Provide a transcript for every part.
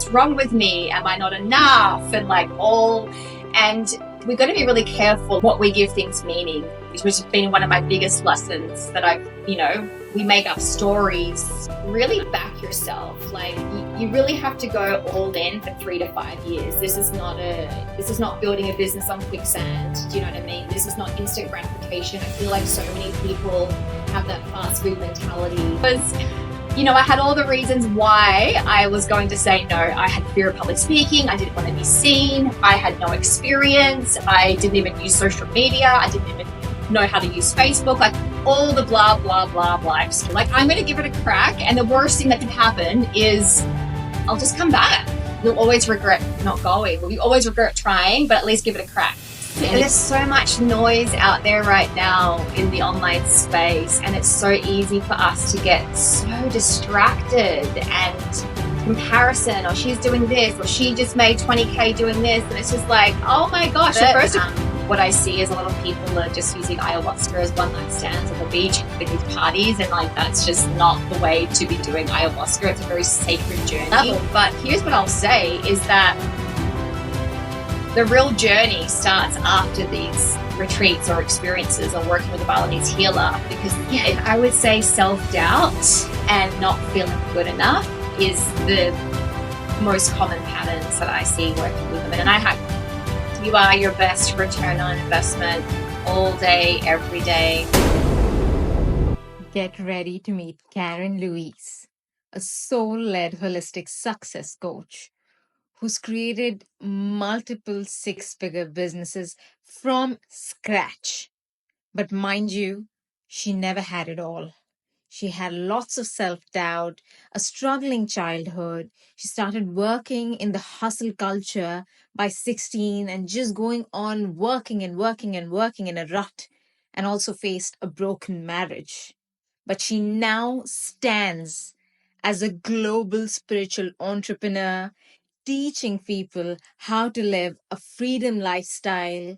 what's wrong with me? Am I not enough? And we've got to be really careful what we give things meaning, which has been one of my biggest lessons that we make up stories. Really back yourself. Like you really have to go all in for 3 to 5 years. This is not building a business on quicksand. Do you know what I mean? This is not instant gratification. I feel like so many people have that fast food mentality. I had all the reasons why I was going to say no. I had fear of public speaking. I didn't want to be seen. I had no experience. I didn't even use social media. I didn't even know how to use Facebook. Like all the blah, blah, blah, blah. I'm going to give it a crack. And the worst thing that can happen is I'll just come back. You'll always regret not going. Well, you always regret trying, but at least give it a crack. And there's so much noise out there right now in the online space, and it's so easy for us to get so distracted and comparison, or she's doing this, or she just made 20K doing this, and it's just like, oh my gosh. What I see is a lot of people are just using ayahuasca as one night stands on the beach at these parties, and that's just not the way to be doing ayahuasca. It's a very sacred journey. But here's what I'll say is that the real journey starts after these retreats or experiences or working with a Balinese healer, because I would say self-doubt and not feeling good enough is the most common patterns that I see working with women. And you are your best return on investment all day, every day. Get ready to meet Karen Louise, a soul-led holistic success coach who's created multiple six-figure businesses from scratch. But mind you, she never had it all. She had lots of self-doubt, a struggling childhood. She started working in the hustle culture by 16 and just going on working and working and working in a rut, and also faced a broken marriage. But she now stands as a global spiritual entrepreneur, teaching people how to live a freedom lifestyle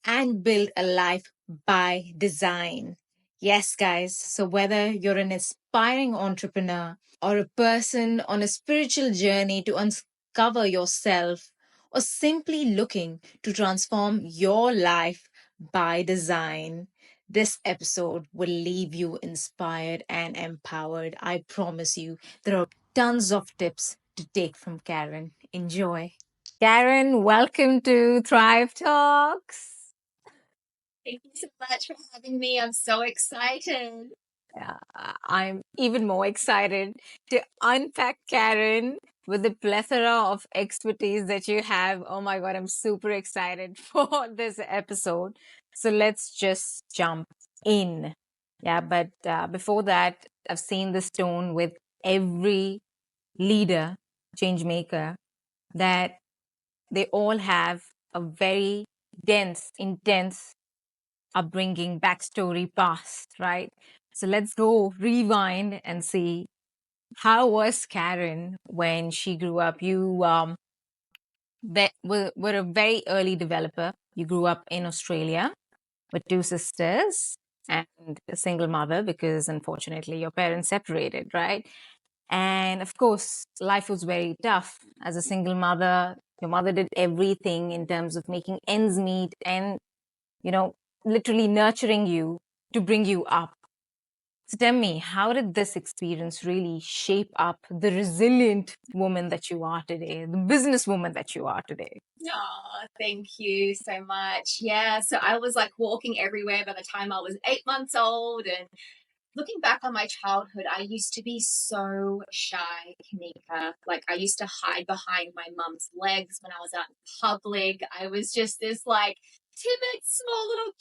and build a life by design. Yes, guys. So whether you're an aspiring entrepreneur or a person on a spiritual journey to uncover yourself, or simply looking to transform your life by design, this episode will leave you inspired and empowered. I promise you, there are tons of tips to take from Karen. Enjoy. Karen, welcome to Thrive Talks. Thank you so much for having me. I'm so excited. I'm even more excited to unpack Karen with the plethora of expertise that you have. Oh my God, I'm super excited for this episode. So let's just jump in. Yeah, but before that, I've seen this tone with every leader, change maker, that they all have a very dense, intense upbringing, backstory, past, right? So let's go rewind and see how was Karen when she grew up. You were a very early developer. You grew up in Australia with two sisters and a single mother because unfortunately your parents separated, right? And of course, life was very tough as a single mother. Your mother did everything in terms of making ends meet and, literally nurturing you to bring you up. So tell me, how did this experience really shape up the resilient woman that you are today, the businesswoman that you are today? Oh, thank you so much. Yeah, so I was walking everywhere by the time I was 8 months old. And looking back on my childhood, I used to be so shy, Kanika. I used to hide behind my mum's legs when I was out in public. I was just this timid, small little,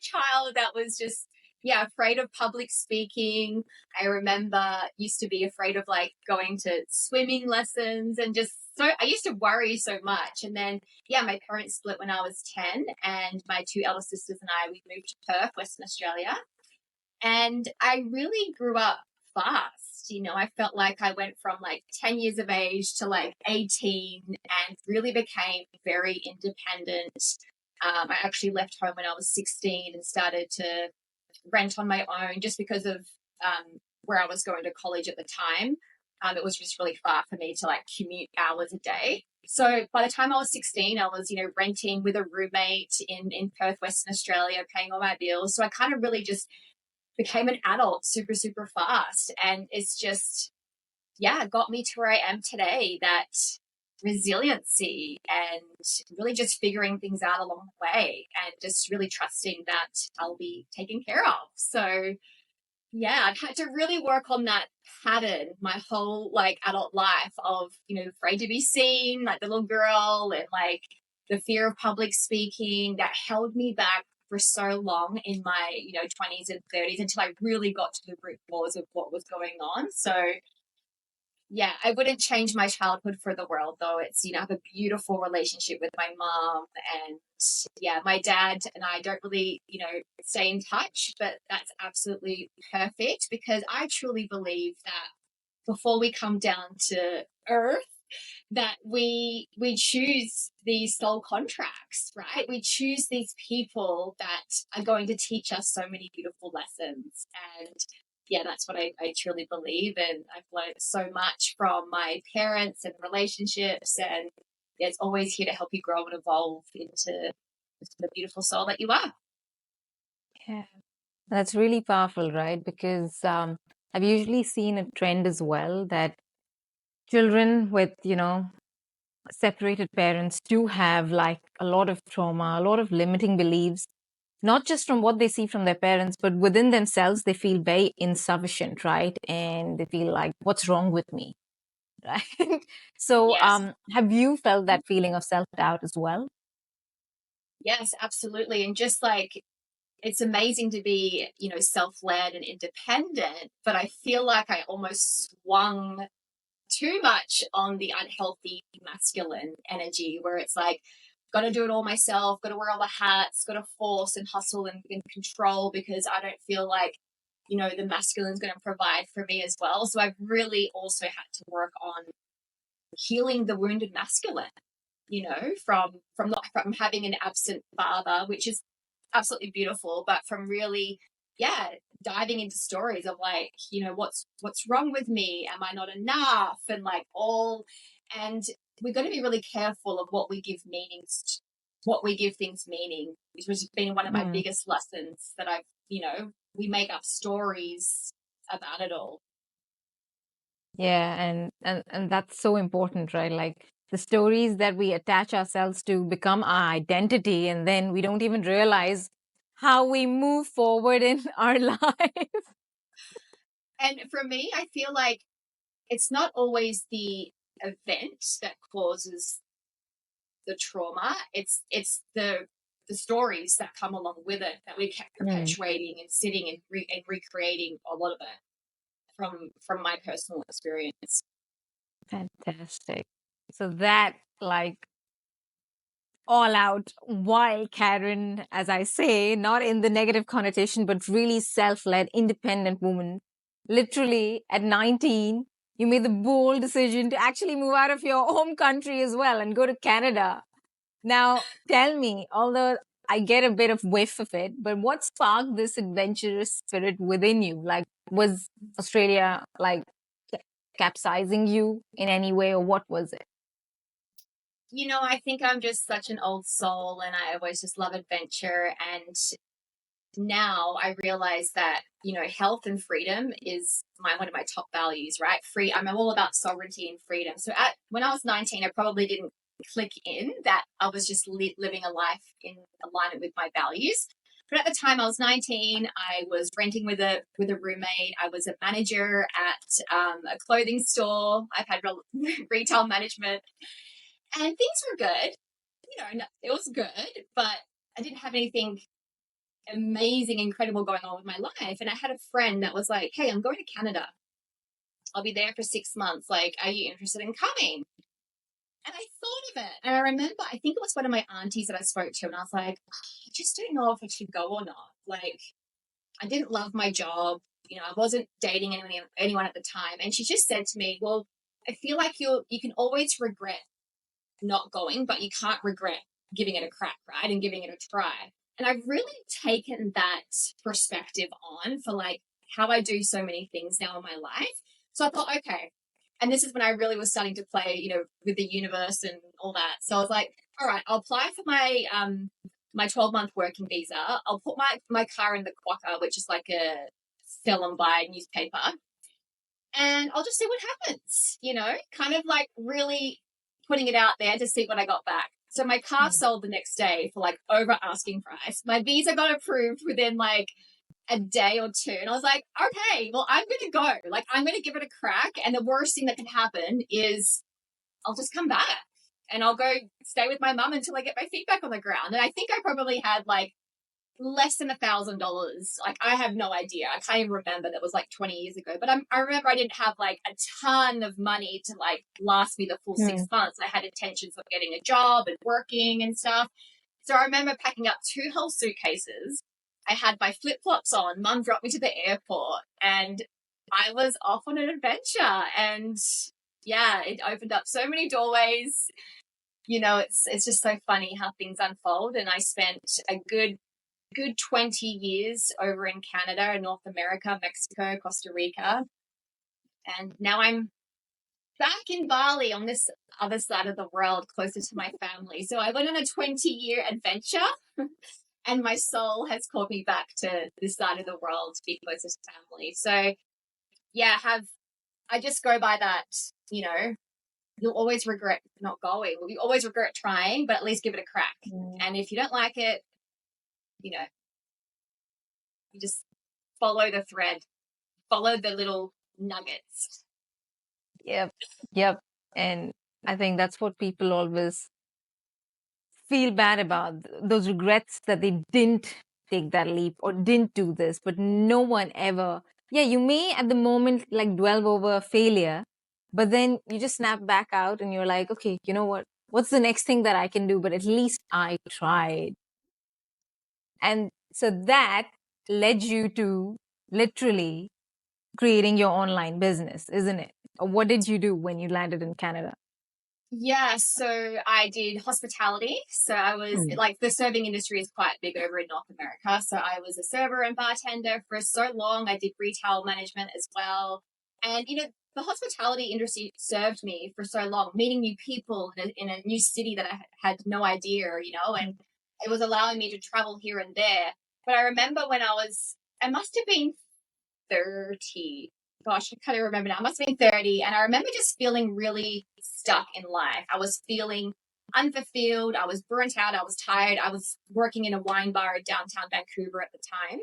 child that was just, afraid of public speaking. I remember used to be afraid of going to swimming lessons, and just so I used to worry so much. And then, my parents split when I was 10, and my two elder sisters and we moved to Perth, Western Australia. And I really grew up fast. I felt like I went from 10 years of age to 18 and really became very independent. I actually left home when I was 16 and started to rent on my own just because of where I was going to college at the time. It was just really far for me to like commute hours a day. So by the time I was 16, I was, renting with a roommate in Perth, Western Australia, paying all my bills. So I kind of really just became an adult super, super fast. And it's just, yeah, got me to where I am today, that resiliency and really just figuring things out along the way and just really trusting that I'll be taken care of. So yeah, I've had to really work on that pattern my whole like adult life of, afraid to be seen, like the little girl, and like the fear of public speaking that held me back for so long in my, 20s and 30s until I really got to the root cause of what was going on. So yeah, I wouldn't change my childhood for the world, though. It's, I have a beautiful relationship with my mom. And yeah, my dad and I don't really, stay in touch, but that's absolutely perfect because I truly believe that before we come down to earth, that we choose these soul contracts, right? We choose these people that are going to teach us so many beautiful lessons. And yeah, that's what I truly believe. And I've learned so much from my parents and relationships. And yeah, it's always here to help you grow and evolve into the beautiful soul that you are. Yeah. That's really powerful, right? Because I've usually seen a trend as well that children with, separated parents do have like a lot of trauma, a lot of limiting beliefs, not just from what they see from their parents, but within themselves, they feel very insufficient, right? And they feel like, what's wrong with me? Right. So, Yes. have you felt that feeling of self doubt as well? Yes, absolutely. And just like it's amazing to be, self-led and independent, but I feel like I almost swung too much on the unhealthy masculine energy where it's like, got to do it all myself, got to wear all the hats, got to force and hustle and control because I don't feel like, the masculine's going to provide for me as well. So I've really also had to work on healing the wounded masculine, from not from having an absent father, which is absolutely beautiful, but from really, yeah, diving into stories of like, what's wrong with me? Am I not enough? And like all, and we've got to be really careful of what we give what we give things meaning, which has been one of my Mm. biggest lessons that I've, we make up stories about it all. Yeah, and that's so important, right? Like the stories that we attach ourselves to become our identity, and then we don't even realize how we move forward in our life. And for me, I feel like it's not always the event that causes the trauma. It's the stories that come along with it that we kept Mm, perpetuating and sitting and recreating a lot of it from my personal experience. fantastic. So that like all out wild Karen, as I say, not in the negative connotation, but really self-led, independent woman. Literally at 19, you made the bold decision to actually move out of your home country as well and go to Canada. Now, tell me, although I get a bit of whiff of it, but what sparked this adventurous spirit within you? Like, was Australia like capsizing you in any way, or what was it? I think I'm just such an old soul and I always just love adventure. And now I realize that, health and freedom is one of my top values, right? I'm all about sovereignty and freedom. So when I was 19, I probably didn't click in that I was just living a life in alignment with my values. But at the time I was 19, I was renting with a roommate. I was a manager at a clothing store. I've had retail management and things were good. It was good, but I didn't have anything amazing, incredible going on with my life. And I had a friend that was like, "Hey, I'm going to Canada. I'll be there for 6 months. Like, are you interested in coming?" And I thought of it. And I remember, I think it was one of my aunties that I spoke to. And I was like, I just don't know if I should go or not. Like, I didn't love my job. I wasn't dating anyone at the time. And she just said to me, well, I feel like you can always regret not going, but you can't regret giving it a crack, right? And giving it a try. And I've really taken that perspective on for like how I do so many things now in my life. So I thought, okay, And this is when I really was starting to play, with the universe and all that. So I was like, all right, I'll apply for my 12-month working visa. I'll put my car in the quokka, which is like a sell and buy newspaper, and I'll just see what happens, kind of like really putting it out there to see what I got back. So my car sold the next day for like over asking price. My visa got approved within like a day or two. And I was like, okay, well, I'm going to go. Like, I'm going to give it a crack. And the worst thing that can happen is I'll just come back and I'll go stay with my mum until I get my feet back on the ground. And I think I probably had like less than $1,000. Like, I have no idea. I can't even remember. That was like 20 years ago. But I remember I didn't have like a ton of money to like last me the full 6 months. I had intentions of getting a job and working and stuff. So I remember packing up 2 whole suitcases. I had my flip-flops on. Mum dropped me to the airport and I was off on an adventure. And yeah, it opened up so many doorways. It's just so funny how things unfold. And I spent a good 20 years over in Canada, North America, Mexico, Costa Rica. And now I'm back in Bali on this other side of the world, closer to my family. So I went on a 20-year adventure and my soul has called me back to this side of the world to be closer to family. So yeah, I just go by that, you'll always regret not going. Well, you always regret trying, but at least give it a crack. And if you don't like it, you just follow the thread, follow the little nuggets. Yep. And I think that's what people always feel bad about, those regrets that they didn't take that leap or didn't do this. But no one ever, you may at the moment like dwell over failure, but then you just snap back out and you're like, okay, you know what? What's the next thing that I can do? But at least I tried. And so that led you to literally creating your online business, isn't it? Or what did you do when you landed in Canada? Yeah, so I did hospitality. So I was like, the serving industry is quite big over in North America. So I was a server and bartender for so long. I did retail management as well. And, the hospitality industry served me for so long, meeting new people in a new city that I had no idea, and it was allowing me to travel here and there. But I remember when I must have been 30. Gosh, I can't even remember now. I must have been 30. And I remember just feeling really stuck in life. I was feeling unfulfilled. I was burnt out. I was tired. I was working in a wine bar in downtown Vancouver at the time.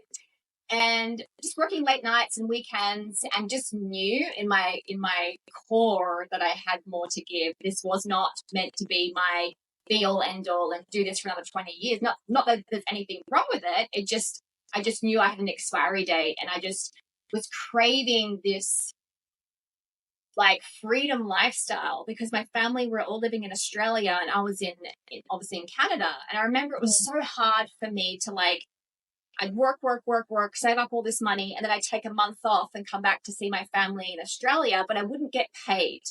And just working late nights and weekends, and just knew in my core that I had more to give. This was not meant to be my be all end all and do this for another 20 years. Not that there's anything wrong with it. I just knew I had an expiry date, and I just was craving this like freedom lifestyle because my family were all living in Australia and I was obviously in Canada. And I remember it was so hard for me to like, I'd work, save up all this money, and then I'd take a month off and come back to see my family in Australia, but I wouldn't get paid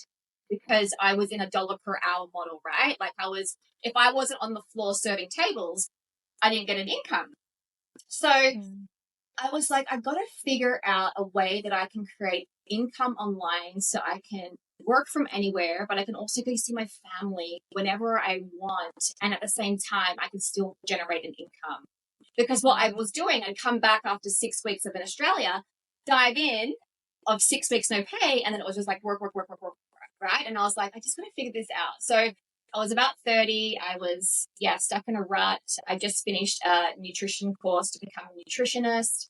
because I was in a dollar per hour model, right? Like if I wasn't on the floor serving tables, I didn't get an income. So I was like, I've got to figure out a way that I can create income online so I can work from anywhere, but I can also go see my family whenever I want. And at the same time, I can still generate an income. Because what I was doing, I'd come back after 6 weeks of in Australia, dive in of 6 weeks, no pay. And then it was just like work, right? And I was like, I just got to figure this out. So I was about 30. I was, stuck in a rut. I just finished a nutrition course to become a nutritionist.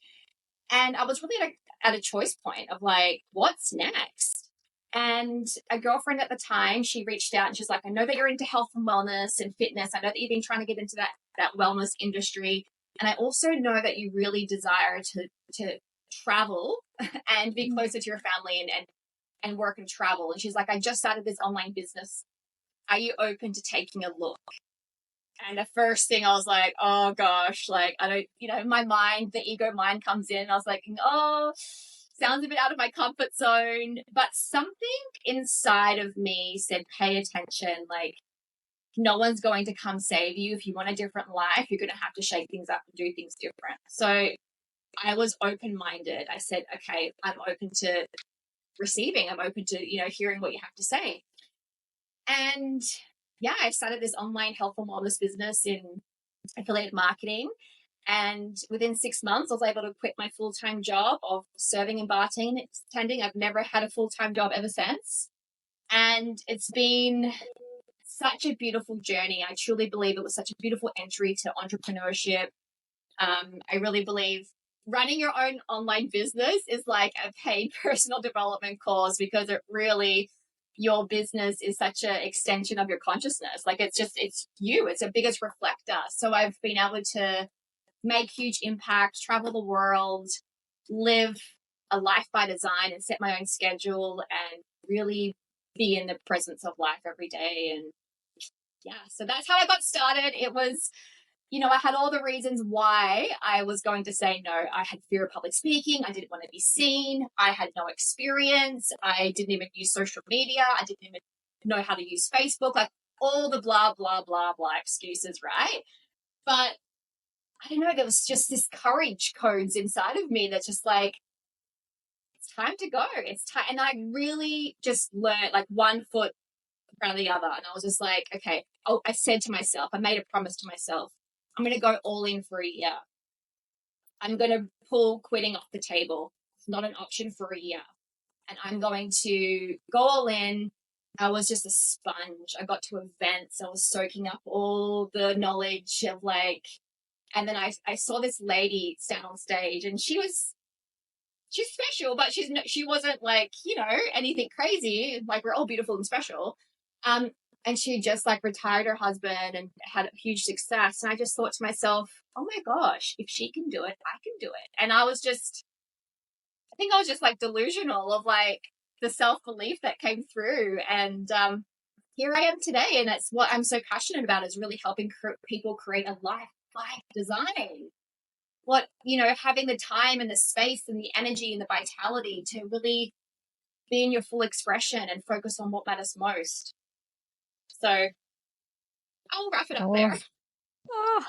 And I was really at a choice point of like, what's next? And a girlfriend at the time, she reached out and she's like, I know that you're into health and wellness and fitness. I know that you've been trying to get into that wellness industry. And I also know that you really desire to travel and be closer to your family and work and travel. And she's like, I just started this online business. Are you open to taking a look? And the first thing I was like, oh gosh, like I don't, my mind, the ego mind comes in. I was like, oh, sounds a bit out of my comfort zone. But something inside of me said, pay attention. Like, no one's going to come save you. If you want a different life, you're going to have to shake things up and do things different. So I was open-minded. I said, okay, I'm open to receiving. I'm open to, hearing what you have to say. And yeah, I started this online health and wellness business in affiliate marketing. And within 6 months, I was able to quit my full-time job of serving and bartending. I've never had a full-time job ever since. And it's been such a beautiful journey. I truly believe it was such a beautiful entry to entrepreneurship. I really believe running your own online business is like a paid personal development course, because it really, your business is such an extension of your consciousness. Like it's you, it's a biggest reflector. So I've been able to make huge impact, travel the world, live a life by design, and set my own schedule, and really be in the presence of life every day. And yeah, so that's how I got started. It was, I had all the reasons why I was going to say no. I had fear of public speaking. I didn't want to be seen. I had no experience. I didn't even use social media. I didn't even know how to use Facebook, like all the blah, blah, blah, blah excuses, right? But I don't know, there was just this courage codes inside of me that's just like, it's time to go. It's time. And I really just learned like one foot in front of the other. And I was just like, okay, I said to myself, I made a promise to myself, I'm going to go all in for a year. I'm going to pull quitting off the table. It's not an option for a year. And I'm going to go all in. I was just a sponge. I got to events. I was soaking up all the knowledge of like, and then I saw this lady stand on stage, and she's special, but she wasn't like, anything crazy. Like we're all beautiful and special. And she just like retired her husband and had huge success. And I just thought to myself, oh my gosh, if she can do it, I can do it. And I think I was just like delusional of like the self-belief that came through. And here I am today. And that's what I'm so passionate about, is really helping people create a life by design. Having the time and the space and the energy and the vitality to really be in your full expression and focus on what matters most. So I'll wrap it up there. Oh,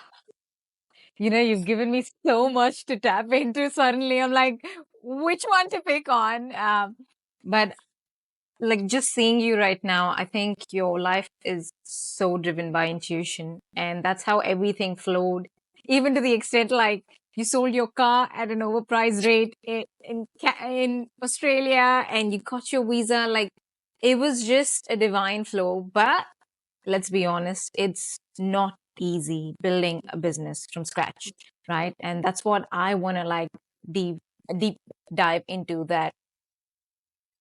you've given me so much to tap into. Suddenly, I'm like, which one to pick on? But like just seeing you right now, I think your life is so driven by intuition, and that's how everything flowed, even to the extent like you sold your car at an overpriced rate in Australia, and you got your visa. Like it was just a divine flow. But let's be honest, it's not easy building a business from scratch, right? And that's what I want to like deep dive into, that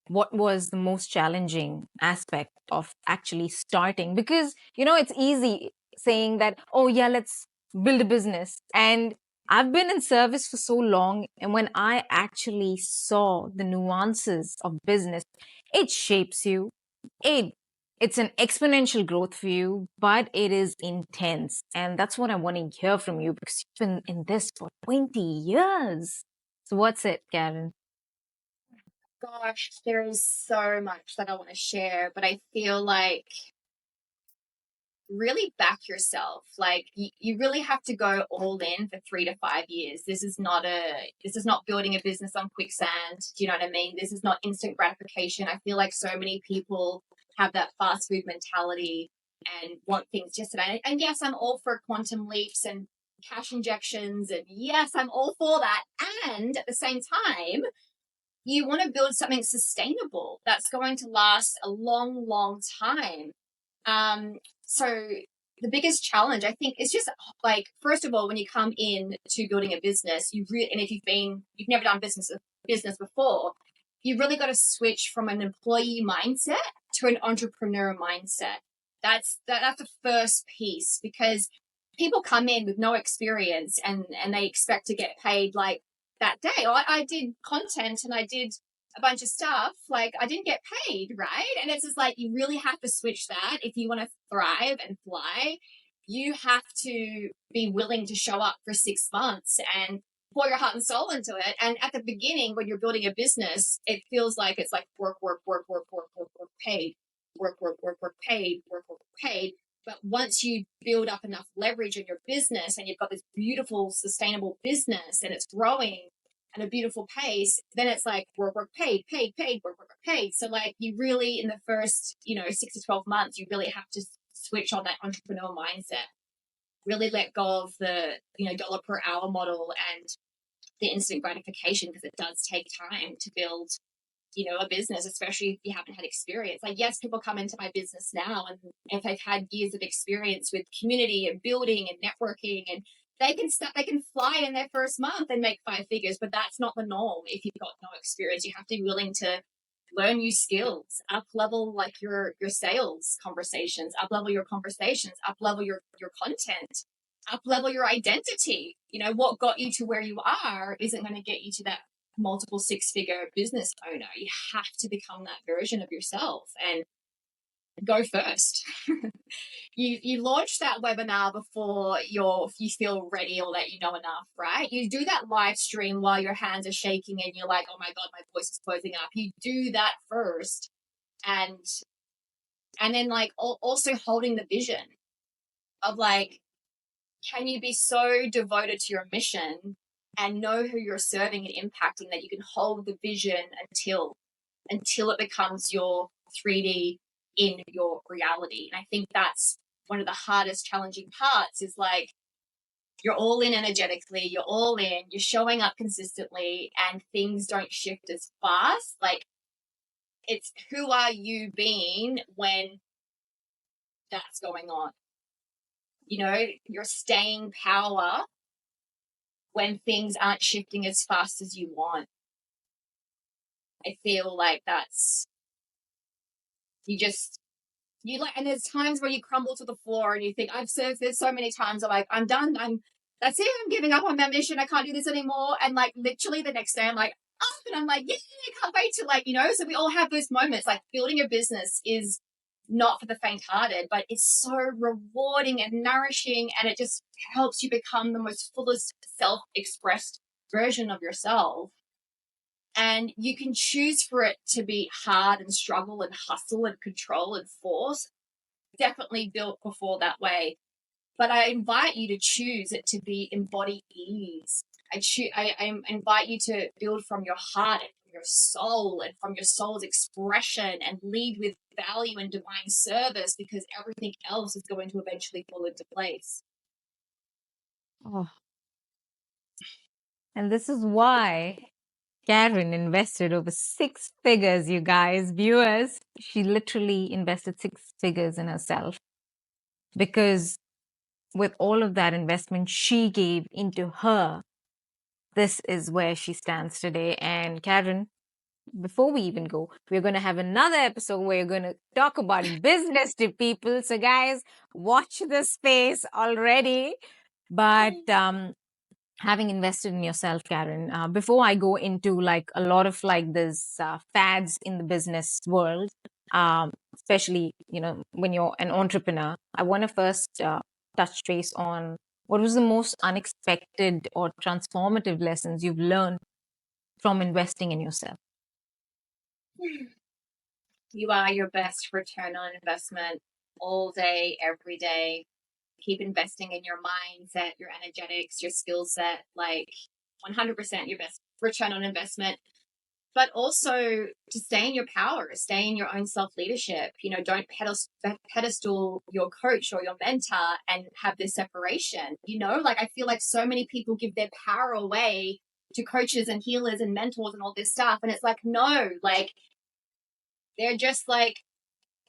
what was the most challenging aspect of actually starting? Because it's easy saying that, oh yeah, let's build a business, and I've been in service for so long, and when I actually saw the nuances of business, it shapes you. It's an exponential growth for you, but it is intense, and that's what I want to hear from you, because you've been in this for 20 years. So what's it, Karen? Gosh, there is so much that I want to share, but I feel like really back yourself. Like you really have to go all in for 3 to 5 years. This is not building a business on quicksand. Do you know what I mean? This is not instant gratification. I feel like so many people have that fast food mentality and want things yesterday. And yes, I'm all for quantum leaps and cash injections. And yes, I'm all for that. And at the same time, you want to build something sustainable that's going to last a long, long time. So the biggest challenge, I think, is just like, first of all, when you come in to building a business, and if you've never done business before, you really got to switch from an employee mindset to an entrepreneur mindset. That's the first piece, because people come in with no experience and they expect to get paid like that day. I did content and I did a bunch of stuff, like I didn't get paid, right? And it's just like, you really have to switch that. If you want to thrive and fly, you have to be willing to show up for 6 months and pour your heart and soul into it. And at the beginning, when you're building a business, it feels like it's like work, paid, work, paid, work, paid. But once you build up enough leverage in your business and you've got this beautiful, sustainable business and it's growing, at a beautiful pace, then it's like work, work, paid, paid, paid, work, work, paid. So like you really, in the first, 6 to 12 months, you really have to switch on that entrepreneur mindset, really let go of the, dollar per hour model and the instant gratification, because it does take time to build, a business, especially if you haven't had experience. Like, yes, people come into my business now, and if they've had years of experience with community and building and networking, and they can fly in their first month and make 5 figures, but that's not the norm. If you've got no experience, you have to be willing to learn new skills, up level like your sales conversations, up level your conversations, up level your content, up level your identity. What got you to where you are isn't going to get you to that multiple 6-figure business owner. You have to become that version of yourself and go first. You launch that webinar before you feel ready or that you know enough, right? You do that live stream while your hands are shaking and you're like, oh my God, my voice is closing up. You do that first, and then like also holding the vision of like, can you be so devoted to your mission and know who you're serving and impacting that you can hold the vision until it becomes your 3D in your reality. And I think that's one of the hardest challenging parts, is like, you're all in energetically, you're all in, you're showing up consistently, and things don't shift as fast. Like, it's who are you being when that's going on? Your staying power when things aren't shifting as fast as you want. I feel like that's, and there's times where you crumble to the floor and you think, I've served this so many times, I'm like, I'm done. That's it. I'm giving up on my mission. I can't do this anymore. And like literally the next day I'm like, up, and I'm like, yeah, I can't wait to so we all have those moments. Like, building a business is not for the faint-hearted, but it's so rewarding and nourishing, and it just helps you become the most fullest self-expressed version of yourself. And you can choose for it to be hard and struggle and hustle and control and force. Definitely built before that way. But I invite you to choose it to be embody ease. I invite you to build from your heart and from your soul and from your soul's expression, and lead with value and divine service, because everything else is going to eventually fall into place. Oh. And this is why Karen invested over 6 figures, you guys, viewers. She literally invested 6 figures in herself, because with all of that investment she gave into her, this is where she stands today. And Karen, before we even go, we're going to have another episode where we're going to talk about business to people. So guys, watch this space already. But having invested in yourself, Karen, before I go into like a lot of like this fads in the business world, especially, when you're an entrepreneur, I want to first touch base on what was the most unexpected or transformative lessons you've learned from investing in yourself. You are your best return on investment all day, every day. Keep investing in your mindset, your energetics, your skill set, like 100% your best return on investment. But also to stay in your power, stay in your own self-leadership. Don't pedestal your coach or your mentor and have this separation. Like, I feel like so many people give their power away to coaches and healers and mentors and all this stuff. And it's like, no, like, they're just like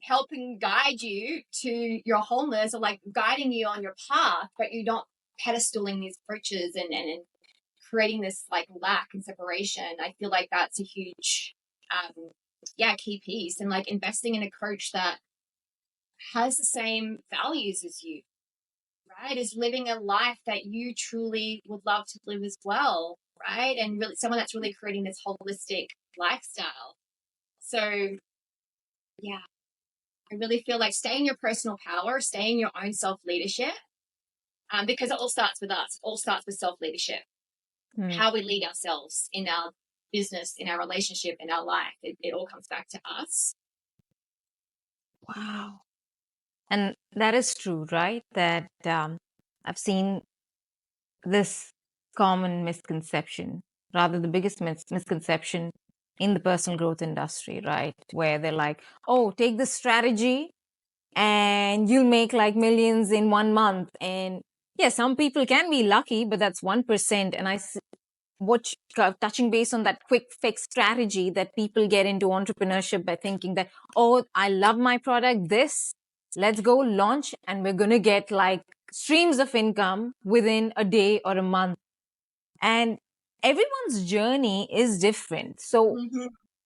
helping guide you to your wholeness, or like guiding you on your path, but you're not pedestaling these coaches and creating this like lack and separation. I feel like that's a huge key piece. And like, investing in a coach that has the same values as you, right, is living a life that you truly would love to live as well, right, and really someone that's really creating this holistic lifestyle. So yeah, I really feel like stay in your personal power, stay in your own self-leadership, because it all starts with us. It all starts with self-leadership. How we lead ourselves in our business, in our relationship, in our life. It all comes back to us. Wow. And that is true, right? That I've seen this common misconception rather the biggest misconception in the personal growth industry, right? Where they're like, oh, take this strategy and you'll make like millions in 1 month. And yeah, some people can be lucky, but that's 1%. And touching base on that quick fix strategy that people get into entrepreneurship by thinking that, oh, I love my product, let's go launch and we're going to get like streams of income within a day or a month. And everyone's journey is different. So,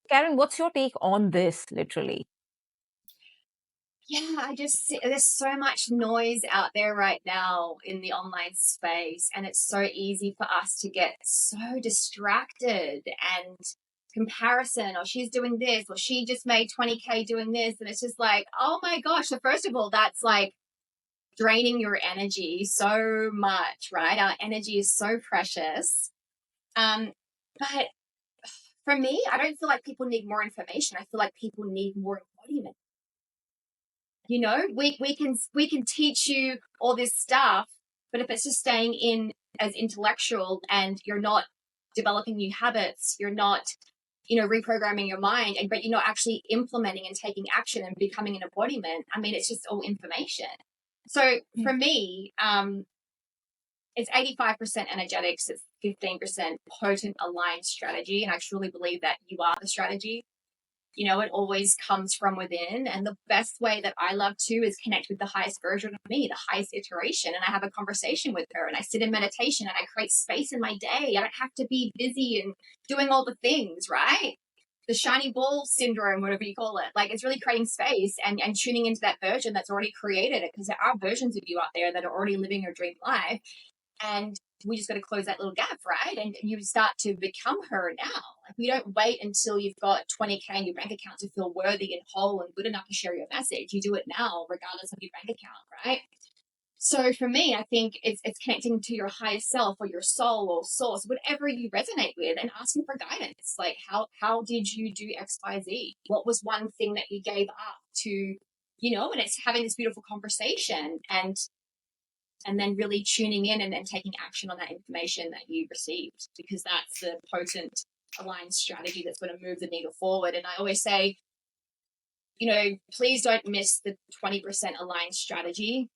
Karen, what's your take on this, literally? Yeah, there's so much noise out there right now in the online space, and it's so easy for us to get so distracted and comparison, or she's doing this, or she just made 20K doing this. And it's just like, oh my gosh. So, first of all, that's like draining your energy so much, right? Our energy is so precious. But for me, I don't feel like people need more information. I feel like people need more embodiment. You know, we can teach you all this stuff, but if it's just staying in as intellectual and you're not developing new habits, you're not, reprogramming your mind, but you're not actually implementing and taking action and becoming an embodiment. I mean, it's just all information. So for me, it's 85% energetics, it's 15% potent aligned strategy, and I truly believe that you are the strategy. It always comes from within. And the best way that I love to is connect with the highest version of me, the highest iteration. And I have a conversation with her, and I sit in meditation and I create space in my day. I don't have to be busy and doing all the things, right? The shiny ball syndrome, whatever you call it. Like, it's really creating space and tuning into that version that's already created it, because there are versions of you out there that are already living your dream life. And we just got to close that little gap, right? And you start to become her now. Like, we don't wait until you've got 20K in your bank account to feel worthy and whole and good enough to share your message. You do it now, regardless of your bank account, right? So for me, I think it's connecting to your higher self or your soul or source, whatever you resonate with, and asking for guidance. Like, how did you do X, Y, Z? What was one thing that you gave up to, and it's having this beautiful conversation and then really tuning in and taking action on that information that you received, because that's the potent aligned strategy that's going to move the needle forward. And I always say, please don't miss the 20% aligned strategy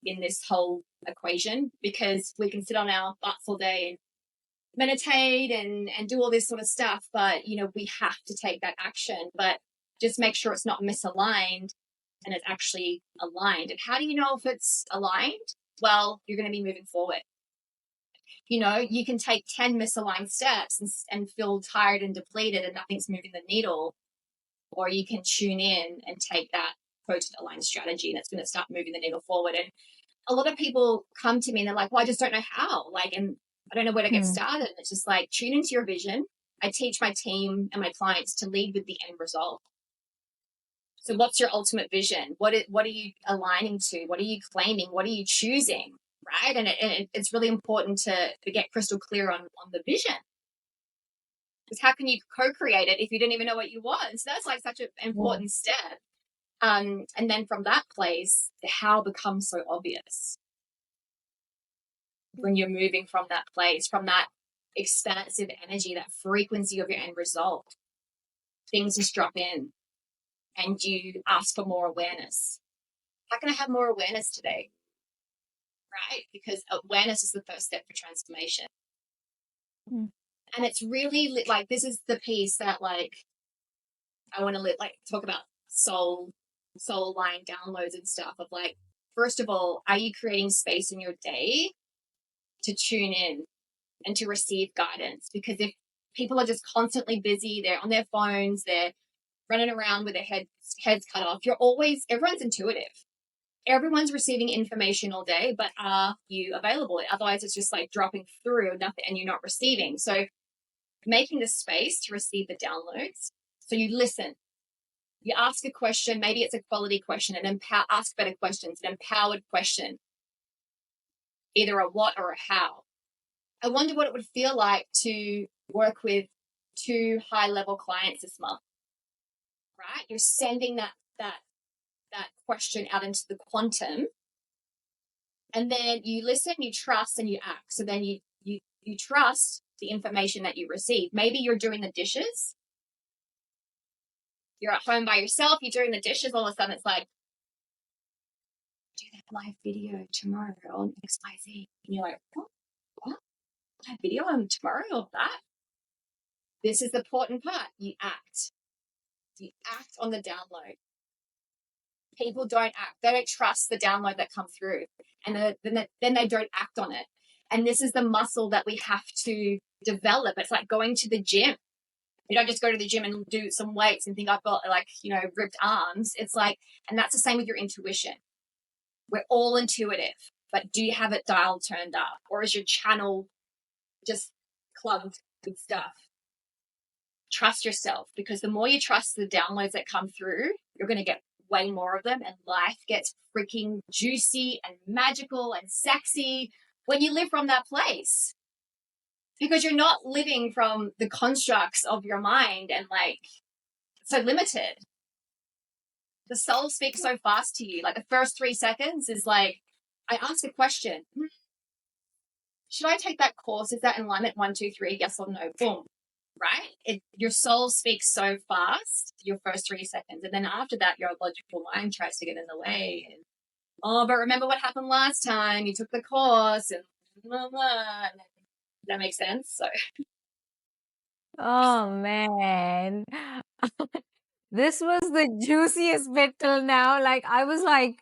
in this whole equation, because we can sit on our butts all day and meditate and do all this sort of stuff, but we have to take that action. But just make sure it's not misaligned and it's actually aligned. And how do you know if it's aligned? Well, you're going to be moving forward. You can take 10 misaligned steps and feel tired and depleted and nothing's moving the needle. Or you can tune in and take that potent aligned strategy that's going to start moving the needle forward. And a lot of people come to me and they're like, well, I just don't know how. And I don't know where to get started. And it's just like, tune into your vision. I teach my team and my clients to lead with the end result. So what's your ultimate vision? What are you aligning to? What are you claiming? What are you choosing? Right? And it's really important to get crystal clear on the vision. Because how can you co-create it if you don't even know what you want? So that's like such an important step. And then from that place, the how becomes so obvious. When you're moving from that place, from that expansive energy, that frequency of your end result, things just drop in. And you ask for more awareness. How can I have more awareness today? Right? Because awareness is the first step for transformation. And it's really like, this is the piece that like I want to talk about soul line downloads and stuff of like, first of all, are you creating space in your day to tune in and to receive guidance? Because if people are just constantly busy, they're on their phones, they're running around with their heads cut off. Everyone's intuitive. Everyone's receiving information all day, but are you available? Otherwise, it's just like dropping through nothing and you're not receiving. So making the space to receive the downloads. So you listen, you ask a question, maybe it's a quality question, and ask better questions, an empowered question, either a what or a how. I wonder what it would feel like to work with 2 high-level clients this month. Right? You're sending that question out into the quantum, and then you listen, you trust, and you act. So then you You trust the information that you receive. Maybe you're doing the dishes. You're at home by yourself. You're doing the dishes. All of a sudden, it's like, do that live video tomorrow on XYZ. And you're like, what? Live video on tomorrow of that? This is the important part. You act. You act on the download. People don't act. They don't trust the download that comes through. And then they don't act on it. And this is the muscle that we have to develop. It's like going to the gym. You don't just go to the gym and do some weights and think I've got ripped arms. It's like, and that's the same with your intuition. We're all intuitive, but do you have it dialed turned up? Or is your channel just clugged with stuff? Trust yourself, because the more you trust the downloads that come through, you're going to get way more of them, and life gets freaking juicy and magical and sexy when you live from that place, because you're not living from the constructs of your mind and so limited. The soul speaks so fast to you. Like the first 3 seconds is like, I ask a question. Should I take that course? Is that in alignment? 1, 2, 3, yes or no? Boom. Right? Your soul speaks so fast, your first 3 seconds. And then after that, your logical mind tries to get in the way. And, but remember what happened last time? You took the course and blah, blah. Does that make sense? So. Oh, man. This was the juiciest bit till now. Like, I was like,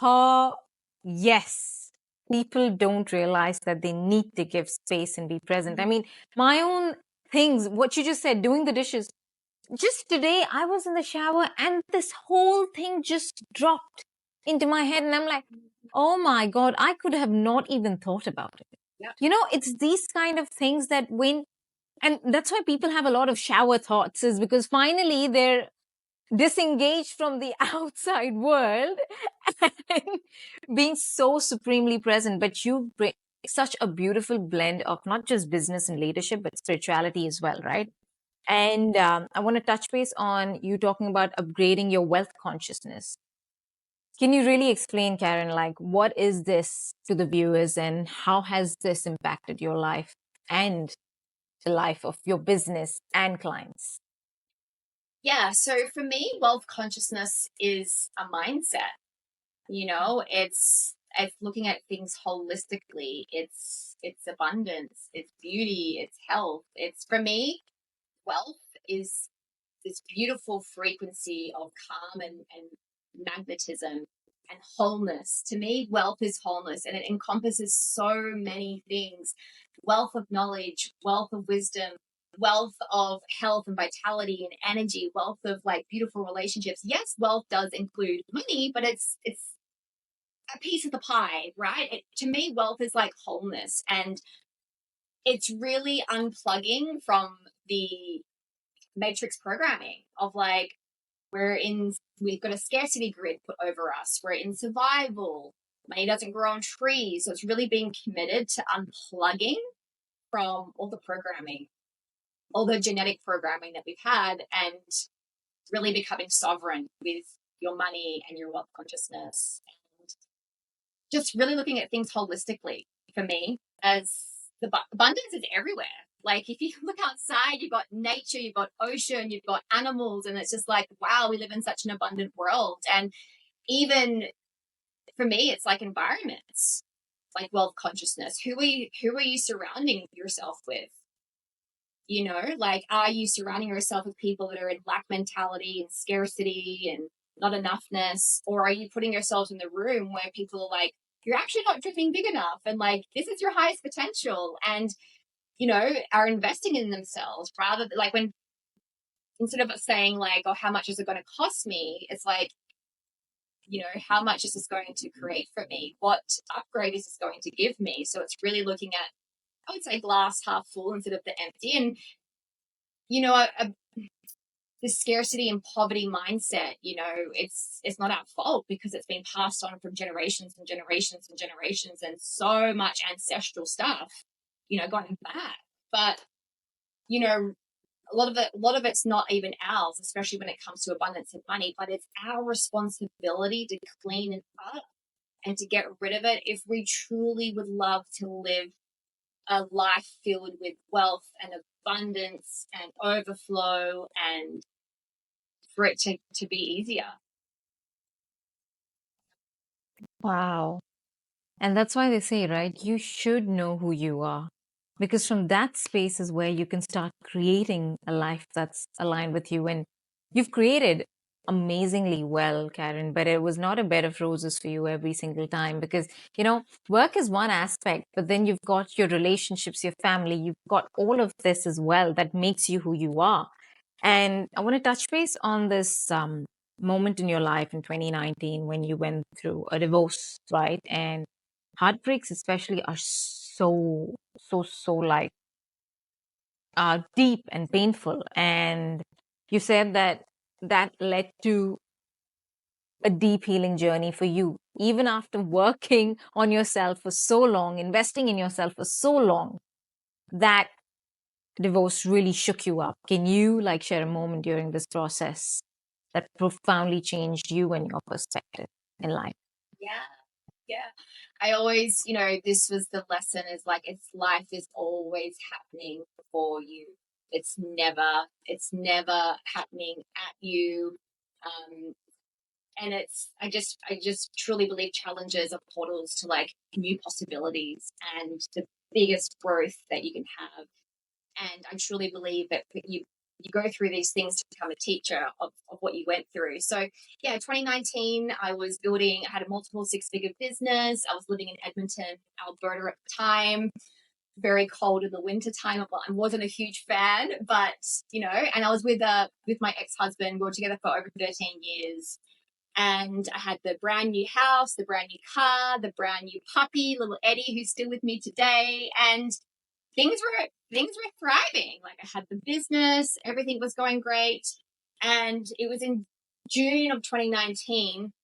oh, yes. People don't realize that they need to give space and be present. I mean, my own things, what you just said, doing the dishes. Just today, I was in the shower and this whole thing just dropped into my head. And I'm like, oh my God, I could have not even thought about it. Yeah. You know, it's these kind of things that and that's why people have a lot of shower thoughts, is because finally they're disengaged from the outside world and being so supremely present. But you bring such a beautiful blend of not just business and leadership, but spirituality as well, right? And I want to touch base on you talking about upgrading your wealth consciousness. Can you really explain, Karen, like what is this to the viewers and how has this impacted your life and the life of your business and clients? Yeah, so for me, wealth consciousness is a mindset. You know, it's looking at things holistically. It's abundance, it's beauty, it's health. It's, for me, wealth is this beautiful frequency of calm and magnetism and wholeness. To me, wealth is wholeness, and it encompasses so many things: wealth of knowledge, wealth of wisdom, wealth of health and vitality and energy, wealth of beautiful relationships. Yes, wealth does include money, but it's a piece of the pie, right? To me, wealth is like wholeness, and it's really unplugging from the matrix programming of we've got a scarcity grid put over us. We're in survival. Money doesn't grow on trees. So it's really being committed to unplugging from all the programming, all the genetic programming that we've had, and really becoming sovereign with your money and your wealth consciousness. And just really looking at things holistically, for me, as the abundance is everywhere. Like if you look outside, you've got nature, you've got ocean, you've got animals, and it's just like, wow, we live in such an abundant world. And even for me, it's like environments, like wealth consciousness. Who are you surrounding yourself with? You know, like, are you surrounding yourself with people that are in lack mentality and scarcity and not enoughness? Or are you putting yourselves in the room where people are like, you're actually not dreaming big enough, and this is your highest potential, and are investing in themselves, rather than when, instead of saying oh, how much is it going to cost me? It's like, how much is this going to create for me? What upgrade is this going to give me? So it's really looking at, I would say, glass half full instead of the empty. And, the scarcity and poverty mindset, it's not our fault, because it's been passed on from generations and generations and generations, and so much ancestral stuff, going back. But, a lot of it's not even ours, especially when it comes to abundance of money, but it's our responsibility to clean it up and to get rid of it if we truly would love to live a life filled with wealth and abundance and overflow, and for it to be easier. Wow. And that's why they say, right, you should know who you are. Because from that space is where you can start creating a life that's aligned with you. And you've created amazingly well, Karen, but it was not a bed of roses for you every single time because, work is one aspect, but then you've got your relationships, your family, you've got all of this as well that makes you who you are. And I want to touch base on this moment in your life in 2019 when you went through a divorce, right? And heartbreaks especially are so like deep and painful, and you said that that led to a deep healing journey for you even after working on yourself for so long, investing in yourself for so long. That divorce really shook you up. Can you like share a moment during this process that profoundly changed you and your perspective in life? Yeah. Yeah. I always, this was the lesson, is like, it's life is always happening for you. It's never happening at you. And I just truly believe challenges are portals to like new possibilities and the biggest growth that you can have. And I truly believe that you go through these things to become a teacher of what you went through. So yeah, 2019, I had a multiple six-figure business. I was living in Edmonton, Alberta at the time, very cold in the winter time. I wasn't a huge fan, but and I was with my ex-husband. We were together for over 13 years. And I had the brand new house, the brand new car, the brand new puppy, little Eddie, who's still with me today. And things were thriving. Like, I had the business, everything was going great. And it was in June of 2019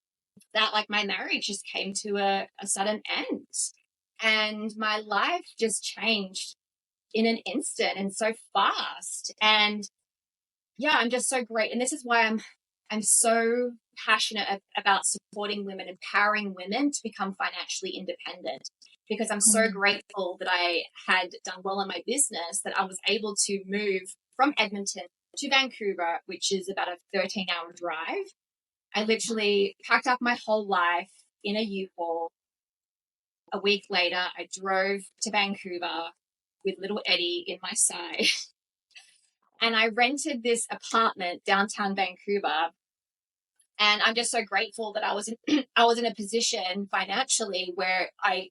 that like my marriage just came to a sudden end. And my life just changed in an instant and so fast. And yeah, I'm just so great. And this is why I'm so passionate about supporting women, empowering women to become financially independent, because I'm so grateful that I had done well in my business, that I was able to move from Edmonton to Vancouver, which is about a 13-hour drive. I literally packed up my whole life in a U-Haul. A week later, I drove to Vancouver with little Eddie in my side. And I rented this apartment downtown Vancouver. And I'm just so grateful that I was in a position financially where I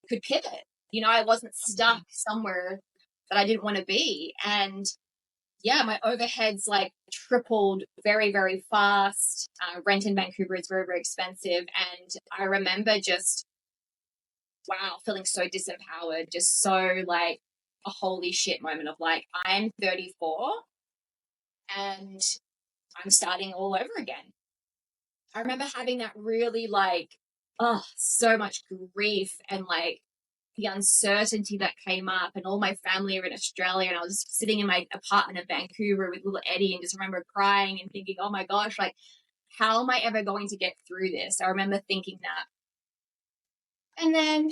could pivot. I wasn't stuck somewhere that I didn't want to be. And yeah, my overheads like tripled very, very fast. Rent in Vancouver is very, very expensive. And I remember just, wow, feeling so disempowered, just so like a holy shit moment of like, I'm 34 and I'm starting all over again. I remember having that really like, so much grief and like the uncertainty that came up, and all my family are in Australia, and I was just sitting in my apartment in Vancouver with little Eddie and just remember crying and thinking, oh my gosh, like, how am I ever going to get through this? I remember thinking that. And then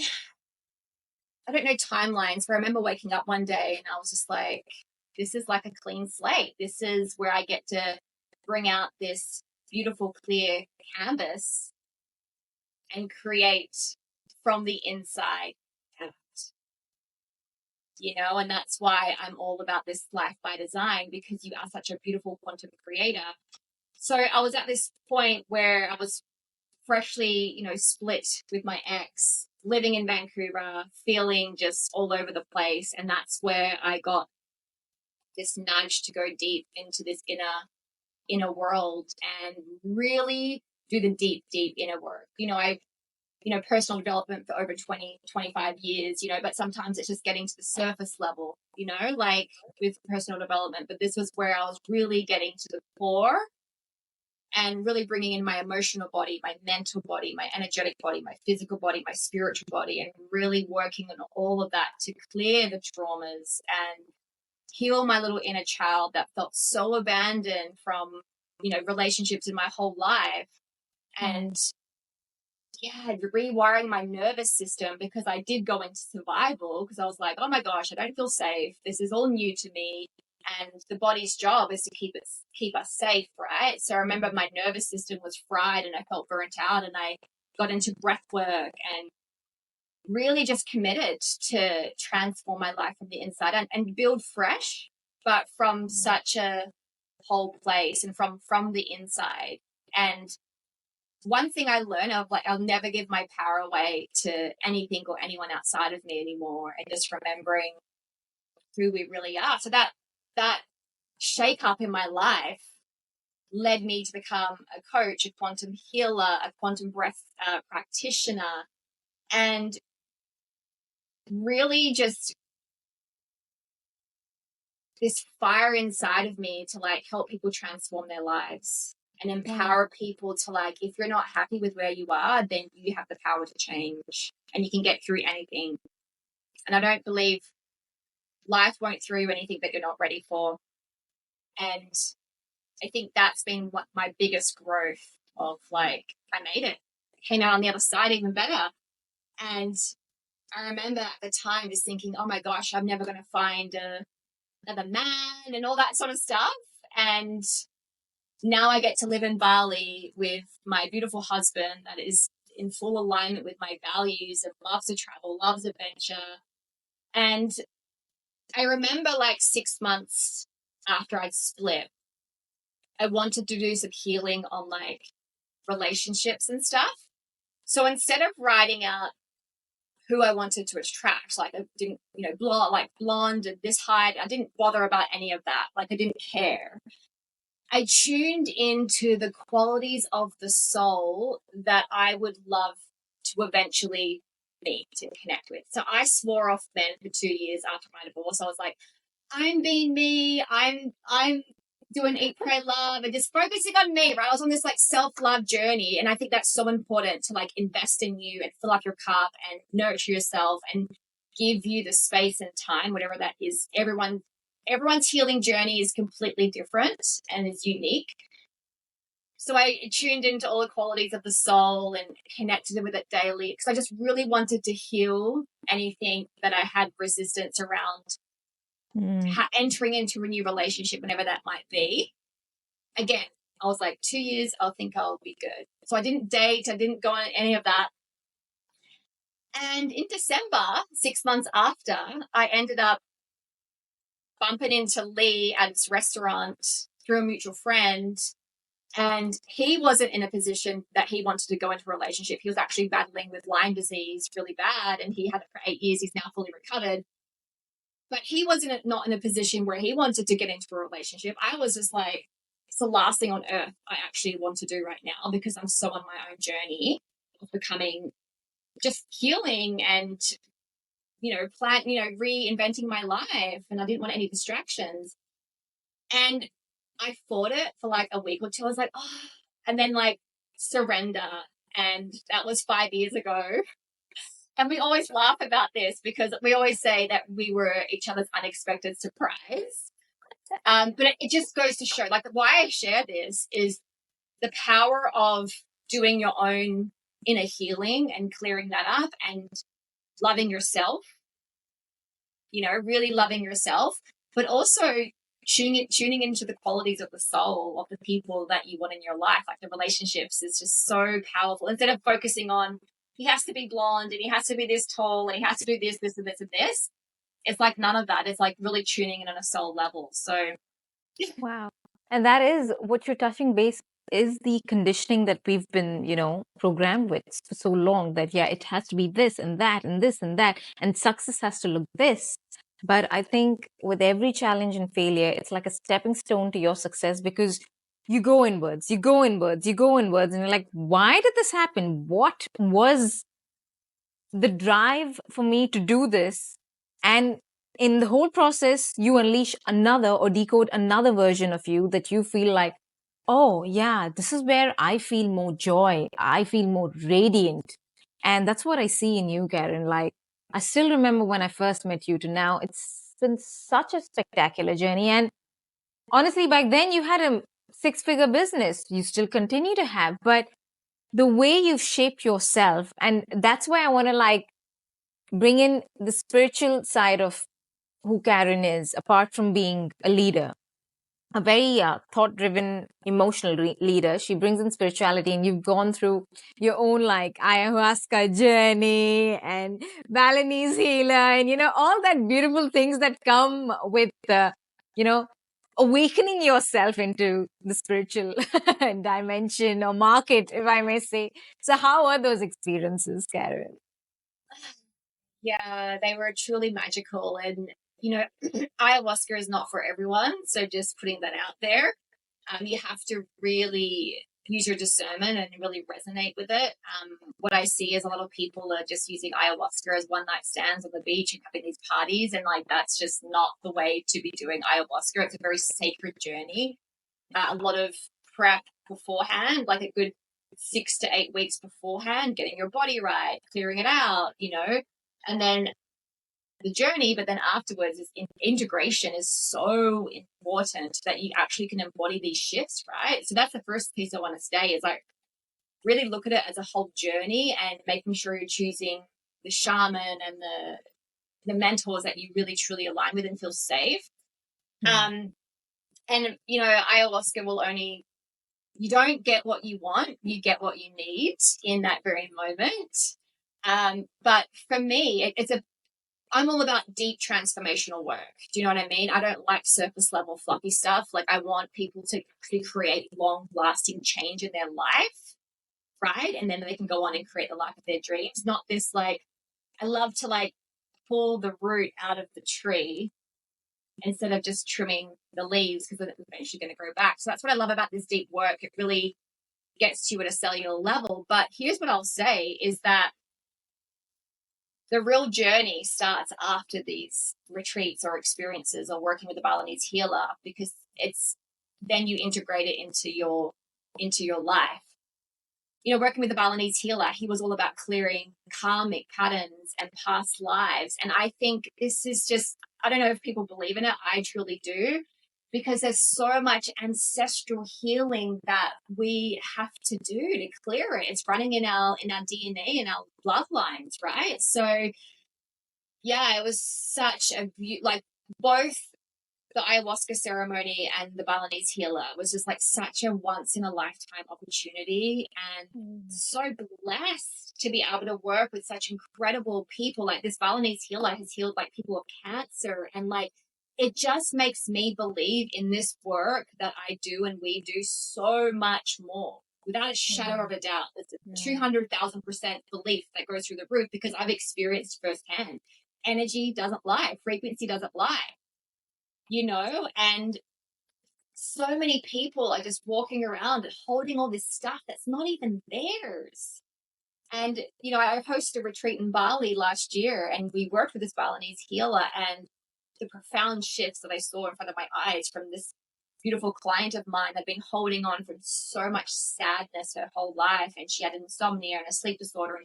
I don't know timelines, but I remember waking up one day and I was just like, this is like a clean slate. This is where I get to bring out this beautiful, clear canvas and create from the inside out. And that's why I'm all about this life by design, because you are such a beautiful quantum creator. So I was at this point where I was freshly, split with my ex, living in Vancouver, feeling just all over the place. And that's where I got this nudge to go deep into this inner world and really do the deep, deep inner work. I personal development for over 20, 25 years, but sometimes it's just getting to the surface level, like with personal development. But this was where I was really getting to the core and really bringing in my emotional body, my mental body, my energetic body, my physical body, my spiritual body, and really working on all of that to clear the traumas and heal my little inner child that felt so abandoned from, relationships in my whole life. And rewiring my nervous system, because I did go into survival because I was like, oh my gosh, I don't feel safe. This is all new to me. And the body's job is to keep us safe, right? So I remember my nervous system was fried and I felt burnt out, and I got into breath work and really just committed to transform my life from the inside and build fresh, but from such a whole place and from the inside. And one thing I learned of, like, I'll never give my power away to anything or anyone outside of me anymore, and just remembering who we really are. So that shake up in my life led me to become a coach, a quantum healer, a quantum breath practitioner, and really just this fire inside of me to like help people transform their lives and empower people to, like, if you're not happy with where you are, then you have the power to change and you can get through anything. And I don't believe life won't throw you anything that you're not ready for. And I think that's been what my biggest growth of, like, I made it. Came out on the other side even better. And I remember at the time just thinking, oh my gosh, I'm never going to find another man and all that sort of stuff. And now I get to live in Bali with my beautiful husband that is in full alignment with my values and loves to travel, loves adventure. And I remember, like, 6 months after I'd split, I wanted to do some healing on, like, relationships and stuff. So instead of writing out who I wanted to attract, like, I didn't, blonde and this height, I didn't bother about any of that. Like, I didn't care. I tuned into the qualities of the soul that I would love to eventually meet and connect with. So I swore off men for 2 years after my divorce. I was like, I'm being me. I'm doing eat, pray, love, and just focusing on me, right? I was on this, like, self-love journey. And I think that's so important to, like, invest in you and fill up your cup and nurture yourself and give you the space and time, whatever that is. Everyone's healing journey is completely different and is unique. So I tuned into all the qualities of the soul and connected with it daily because I just really wanted to heal anything that I had resistance around entering into a new relationship, whenever that might be. Again, I was like, 2 years, I'll think I'll be good. So I didn't date. I didn't go on any of that. And in December, 6 months after, I ended up bumping into Lee at his restaurant through a mutual friend. And he wasn't in a position that he wanted to go into a relationship. He was actually battling with Lyme disease really bad, and he had it for 8 years. He's now fully recovered. But he wasn't not in a position where he wanted to get into a relationship. I was just like, it's the last thing on earth I actually want to do right now, because I'm so on my own journey of becoming, just healing and, reinventing my life. And I didn't want any distractions. And I fought it for like a week or two. I was like, oh, and then, like, surrender. And that was 5 years ago. And we always laugh about this because we always say that we were each other's unexpected surprise. But it just goes to show, like, why I share this is the power of doing your own inner healing and clearing that up and loving yourself, really loving yourself, but also tuning into the qualities of the soul of the people that you want in your life. Like, the relationships is just so powerful. Instead of focusing on, he has to be blonde and he has to be this tall and he has to do this, this, and this, and this. It's like none of that. It's like really tuning in on a soul level. So, Wow. And that is what you're touching base is the conditioning that we've been, programmed with for so long, that, yeah, it has to be this and that and this and that, and success has to look this. But I think with every challenge and failure, it's like a stepping stone to your success, because you go inwards, you go inwards, you go inwards, and you're like, why did this happen? What was the drive for me to do this? And in the whole process, you unleash another or decode another version of you that you feel like, oh, yeah, this is where I feel more joy. I feel more radiant. And that's what I see in you, Karen. Like, I still remember when I first met you to now. It's been such a spectacular journey. And honestly, back then you had a 6-figure business. You still continue to have, but the way you've shaped yourself. And that's why I want to like bring in the spiritual side of who Karen is, apart from being a leader, a very thought driven, emotional leader. She brings in spirituality, and you've gone through your own like ayahuasca journey and Balinese healer, and, you know, all that beautiful things that come with, you know, awakening yourself into the spiritual dimension or market, if I may say. So, how are those experiences, Karen? Yeah, they were truly magical. And, ayahuasca is not for everyone. So just putting that out there, you have to really use your discernment and really resonate with it. What I see is a lot of people are just using ayahuasca as one night stands on the beach and having these parties. And like, that's just not the way to be doing ayahuasca. It's a very sacred journey. A lot of prep beforehand, like a good 6 to 8 weeks beforehand, getting your body right, clearing it out, and then the journey. But then afterwards, integration is so important that you actually can embody these shifts, right? So that's the first piece I want to say is like really look at it as a whole journey and making sure you're choosing the shaman and the mentors that you really truly align with and feel safe. And ayahuasca will only, you don't get what you want, you get what you need in that very moment. But for me, I'm all about deep transformational work. Do you know what I mean? I don't like surface level fluffy stuff. Like I want people to create long lasting change in their life, right? And then they can go on and create the life of their dreams. Not this like, I love to like pull the root out of the tree instead of just trimming the leaves because then it's eventually going to grow back. So that's what I love about this deep work. It really gets to you at a cellular level. But here's what I'll say is that the real journey starts after these retreats or experiences or working with a Balinese healer, because it's then you integrate it into your life. Working with the Balinese healer, he was all about clearing karmic patterns and past lives. And I think this is just, I don't know if people believe in it. I truly do, because there's so much ancestral healing that we have to do to clear it. It's running in our DNA and our bloodlines, right? So yeah, it was such a like both the ayahuasca ceremony and the Balinese healer was just like such a once in a lifetime opportunity, and so blessed to be able to work with such incredible people. Like this Balinese healer has healed like people of cancer, and like it just makes me believe in this work that I do and we do so much more. Without a shadow of a doubt, it's a 200,000% belief that goes through the roof because I've experienced firsthand. Energy doesn't lie, frequency doesn't lie, and so many people are just walking around and holding all this stuff that's not even theirs. And, I hosted a retreat in Bali last year and we worked with this Balinese healer, and the profound shifts that I saw in front of my eyes from this beautiful client of mine that had been holding on from so much sadness her whole life, and she had insomnia and a sleep disorder, and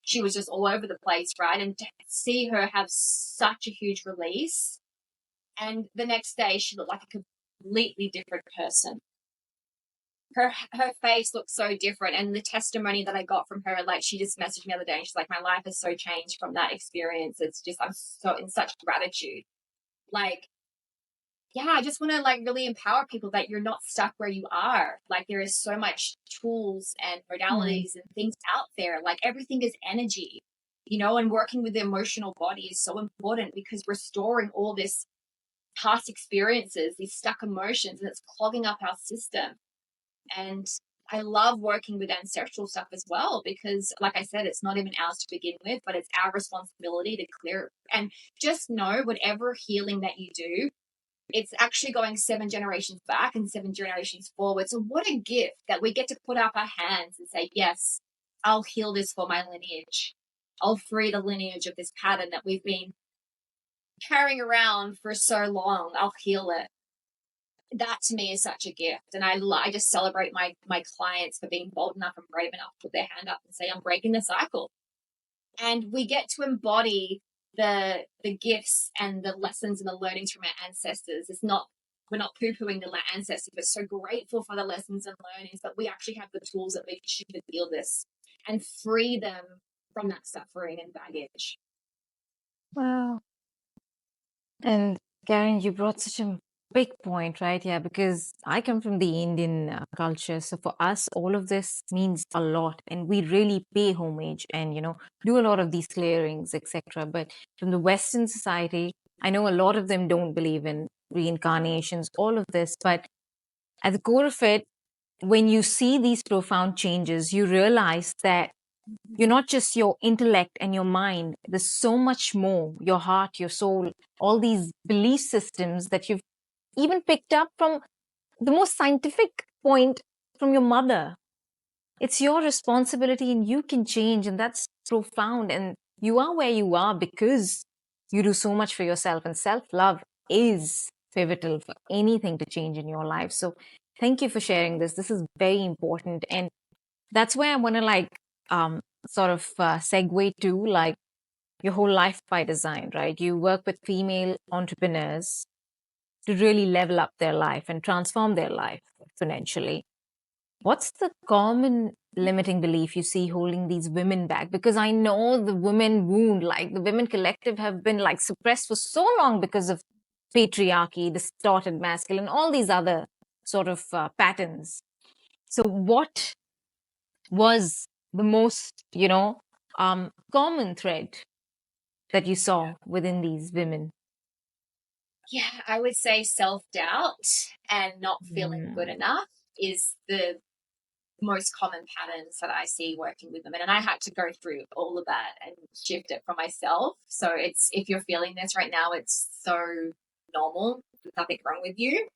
she was just all over the place, right? And to see her have such a huge release, and the next day she looked like a completely different person. Her face looked so different, and the testimony that I got from her, like she just messaged me the other day and she's like, my life has so changed from that experience. It's just, I'm so in such gratitude. Like, yeah, I just want to like really empower people that you're not stuck where you are. Like there is so much tools and modalities and things out there. Like everything is energy, and working with the emotional body is so important because we're storing all this past experiences, these stuck emotions, and it's clogging up our system. And I love working with ancestral stuff as well, because like I said, it's not even ours to begin with, but it's our responsibility to clear it. And just know whatever healing that you do, it's actually going 7 generations back and 7 generations forward. So what a gift that we get to put up our hands and say, yes, I'll heal this for my lineage. I'll free the lineage of this pattern that we've been carrying around for so long. I'll heal it. That to me is such a gift. And I just celebrate my clients for being bold enough and brave enough to put their hand up and say, I'm breaking the cycle. And we get to embody the gifts and the lessons and the learnings from our ancestors. It's not we're not poo-pooing the ancestors. We're so grateful for the lessons and learnings, but we actually have the tools that we should feel this and free them from that suffering and baggage. Wow. And Karen, you brought such a big point, right? Yeah, because I come from the Indian culture. So for us, all of this means a lot. And we really pay homage and, do a lot of these clearings, etc. But from the Western society, I know a lot of them don't believe in reincarnations, all of this. But at the core of it, when you see these profound changes, you realize that you're not just your intellect and your mind. There's so much more, your heart, your soul, all these belief systems that you've even picked up from the most scientific point from your mother. It's your responsibility and you can change. And that's profound. And you are where you are because you do so much for yourself. And self love is pivotal for anything to change in your life. So thank you for sharing this. This is very important. And that's where I want to sort of segue to your whole life by design, right? You work with female entrepreneurs to really level up their life and transform their life exponentially. What's the common limiting belief you see holding these women back? Because I know the women wound, like the women collective, have been suppressed for so long because of patriarchy, distorted masculine, all these other sort of patterns. So, what was the most, common thread that you saw within these women? Yeah, I would say self-doubt and not feeling good enough is the most common patterns that I see working with women. And I had to go through all of that and shift it for myself. So if you're feeling this right now, it's so normal. There's nothing wrong with you.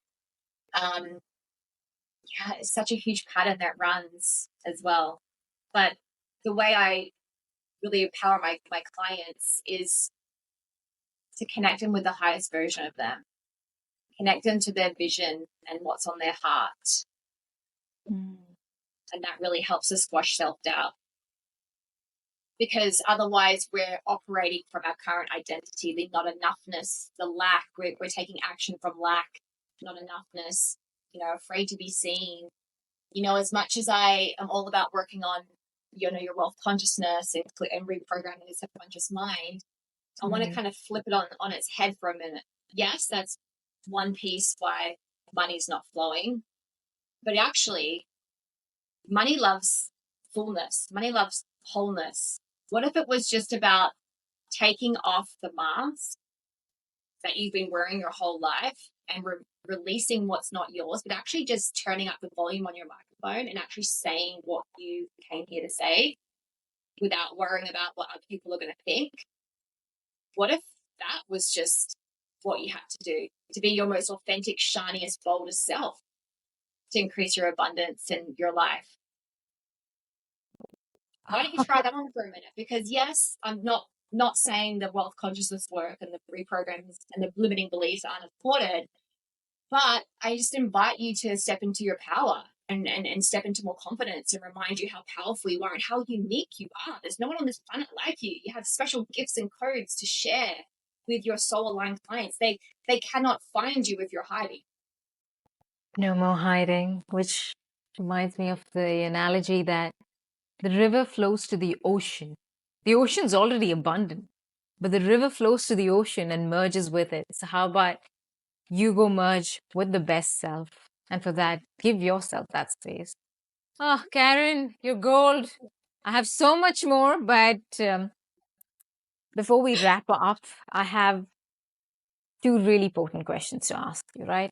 Yeah, it's such a huge pattern that runs as well. But the way I really empower my clients is to connect them with the highest version of them, connect them to their vision and what's on their heart. And that really helps us squash self-doubt. Because otherwise we're operating from our current identity, the not enoughness, the lack. We're taking action from lack, not enoughness, afraid to be seen. As much as I am all about working on, your wealth consciousness and reprogramming the subconscious mind, I want to kind of flip it on its head for a minute. Yes, that's one piece why money's not flowing. But actually, money loves fullness. Money loves wholeness. What if it was just about taking off the mask that you've been wearing your whole life and releasing what's not yours, but actually just turning up the volume on your microphone and actually saying what you came here to say without worrying about what other people are going to think? What if that was just what you had to do to be your most authentic, shiniest, boldest self, to increase your abundance in your life? Why don't you try that on for a minute? Because yes, I'm not saying the wealth consciousness work and the reprograms and the limiting beliefs aren't important, but I just invite you to step into your power and step into more confidence and remind you how powerful you are and how unique you are. There's no one on this planet like you. You have special gifts and codes to share with your soul aligned clients. They cannot find you if you're hiding. No more hiding, which reminds me of the analogy that the river flows to the ocean. The ocean's already abundant, but the river flows to the ocean and merges with it. So how about you go merge with the best self? And for that, give yourself that space. Oh, Karen, you're gold. I have so much more, but before we wrap up, I have two really potent questions to ask you, right?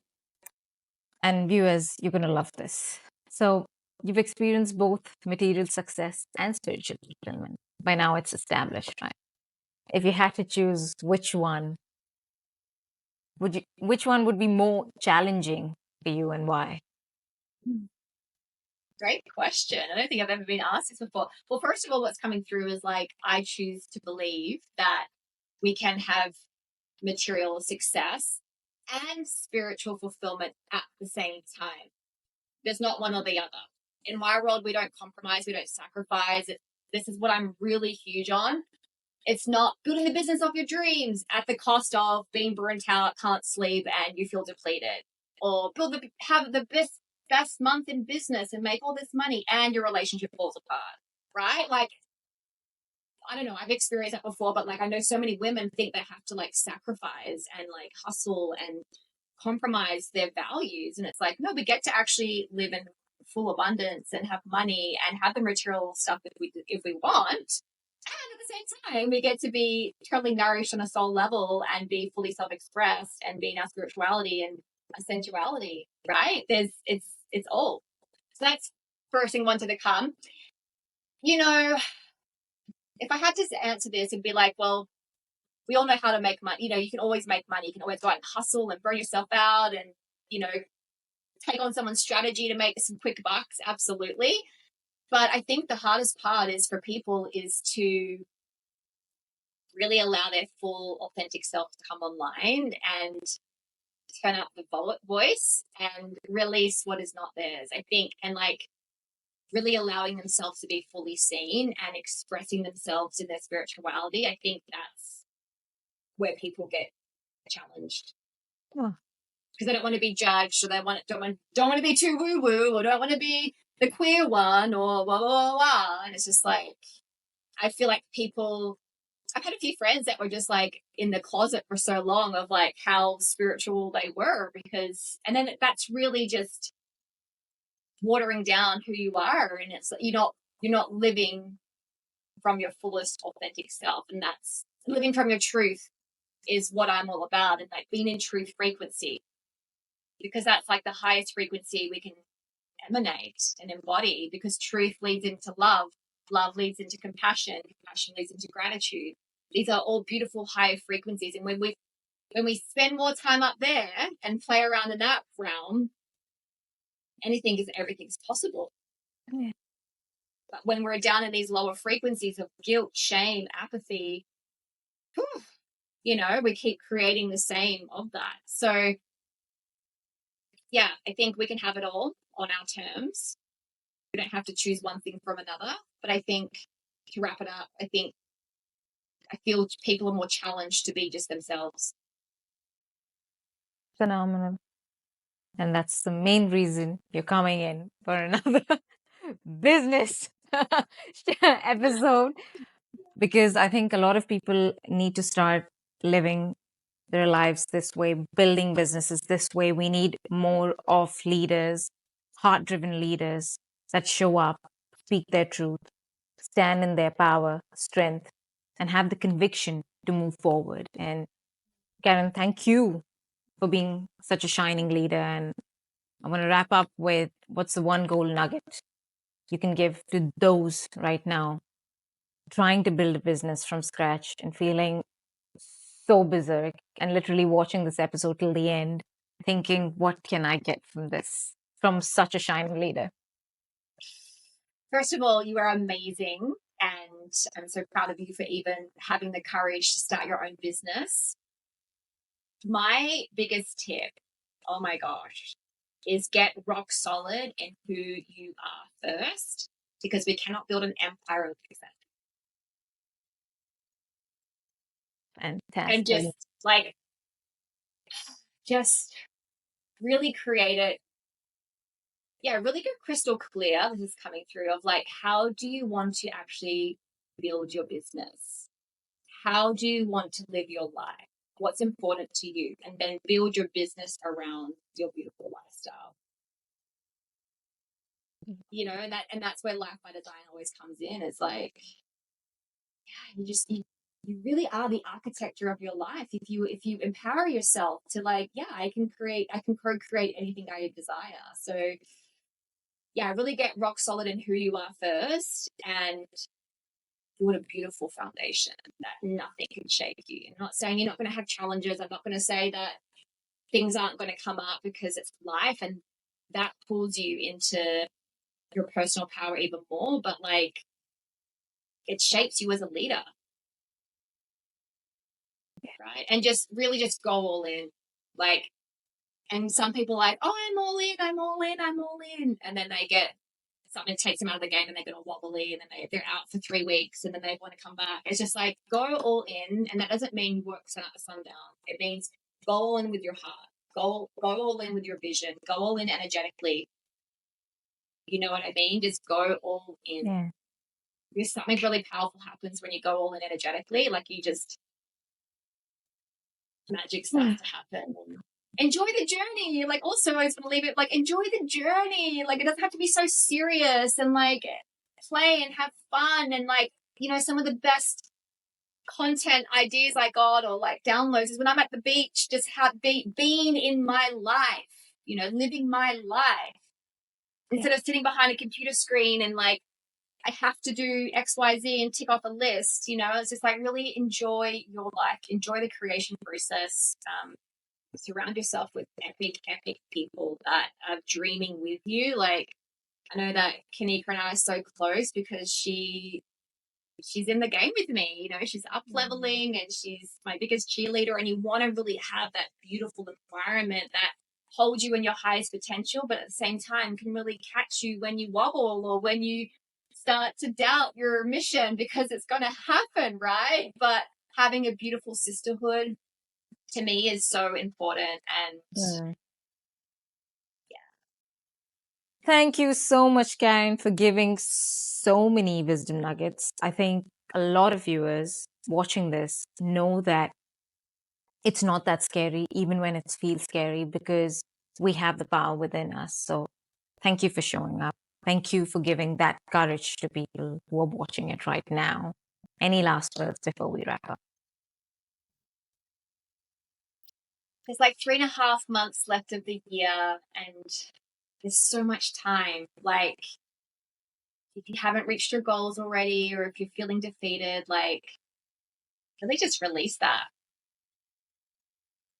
And viewers, you're going to love this. So, you've experienced both material success and spiritual fulfillment. By now, it's established, right? If you had to choose which one, which one would be more challenging for you and why? Great question. I don't think I've ever been asked this before. Well, first of all, what's coming through is I choose to believe that we can have material success and spiritual fulfillment at the same time. There's not one or the other. In my world, we don't compromise, we don't sacrifice. This is what I'm really huge on. It's not building the business of your dreams at the cost of being burnt out, can't sleep, and you feel depleted. or have the best month in business and make all this money, and your relationship falls apart, right? Like, I don't know, I've experienced that before, but like I know so many women think they have to like sacrifice and like hustle and compromise their values. And it's like, no, we get to actually live in full abundance and have money and have the material stuff if we want. And at the same time, we get to be totally nourished on a soul level and be fully self-expressed and be in our spirituality and our sensuality, right? It's all. So that's first thing wanted to come. You know, if I had to answer this, it'd be like, well, we all know how to make money. You know, you can always make money. You can always go out and hustle and burn yourself out and, you know, take on someone's strategy to make some quick bucks. Absolutely. But I think the hardest part is for people is to really allow their full authentic self to come online and turn up the voice and release what is not theirs, I think. And like really allowing themselves to be fully seen and expressing themselves in their spirituality. I think that's where people get challenged. Oh. Because they don't want to be judged, or they don't want to be too woo woo, or don't want to be the queer one, or blah blah blah blah. And it's just like, I feel like people. I've had a few friends that were just like in the closet for so long of like how spiritual they were, because, and then that's really just watering down who you are, and it's you're not living from your fullest authentic self, and that's living from your truth is what I'm all about, and like being in truth frequency, because that's like the highest frequency we can emanate and embody, because truth leads into love, love leads into compassion, compassion leads into gratitude. These are all beautiful high frequencies, and when we spend more time up there and play around in that realm, everything's possible. Yeah. But when we're down in these lower frequencies of guilt, shame, apathy, you know, we keep creating the same of that. So yeah, I think we can have it all on our terms. We don't have to choose one thing from another. But I think, to wrap it up, I feel people are more challenged to be just themselves. Phenomenal. And that's the main reason you're coming in for another business episode, because I think a lot of people need to start living their lives this way, building businesses this way. We need more of leaders, heart-driven leaders that show up, speak their truth, stand in their power, strength, and have the conviction to move forward. And Karen, thank you for being such a shining leader. And I'm going to wrap up with what's the one gold nugget you can give to those right now trying to build a business from scratch and feeling so berserk and literally watching this episode till the end, thinking, what can I get from this, from such a shining leader? First of all, you are amazing. And I'm so proud of you for even having the courage to start your own business. My biggest tip, oh my gosh, is get rock solid in who you are first, because we cannot build an empire of success. Fantastic. And just really create it. Yeah, really go crystal clear. This is coming through of like, how do you want to actually build your business? How do you want to live your life? What's important to you? And then build your business around your beautiful lifestyle. You know, and that's where life by design always comes in. It's like, yeah, you really are the architecture of your life. If you empower yourself to like, yeah, I can co-create anything I desire. So yeah, really get rock solid in who you are first and build a beautiful foundation that nothing can shake you. I'm not saying you're not going to have challenges. I'm not going to say that things aren't going to come up, because it's life and that pulls you into your personal power even more. But like, it shapes you as a leader. Right. And just really just go all in. Like, and some people are like, oh, I'm all in, I'm all in, I'm all in. And then they get something takes them out of the game and they get all wobbly, and then they're out for 3 weeks and then they want to come back. It's just like, go all in. And that doesn't mean work sun up to sundown. It means go all in with your heart. go all in with your vision, go all in energetically. You know what I mean? Just go all in. Yeah. Because something really powerful happens when you go all in energetically. Like you just magic starts to happen. And enjoy the journey. Like also I was gonna leave it like enjoy the journey. Like it doesn't have to be so serious, and like play and have fun, and like, you know, some of the best content ideas I got or like downloads is when I'm at the beach, just being in my life, you know, living my life instead of sitting behind a computer screen and like I have to do X, Y, Z and tick off a list. You know, it's just like really enjoy your life, enjoy the creation process. Surround yourself with epic people that are dreaming with you. Like I know that Kanika and I are so close because she's in the game with me. You know, she's up leveling and she's my biggest cheerleader. And you want to really have that beautiful environment that holds you in your highest potential, but at the same time can really catch you when you wobble or when you start to doubt your mission, because it's going to happen, right? But having a beautiful sisterhood to me is so important. And Thank you so much, Karen, for giving so many wisdom nuggets. I think a lot of viewers watching this know that it's not that scary, even when it feels scary, because we have the power within us. So thank you for showing up. Thank you for giving that courage to people who are watching it right now. Any last words before we wrap up? there's like 3.5 months left of the year and there's so much time. Like if you haven't reached your goals already, or if you're feeling defeated, like really just release that.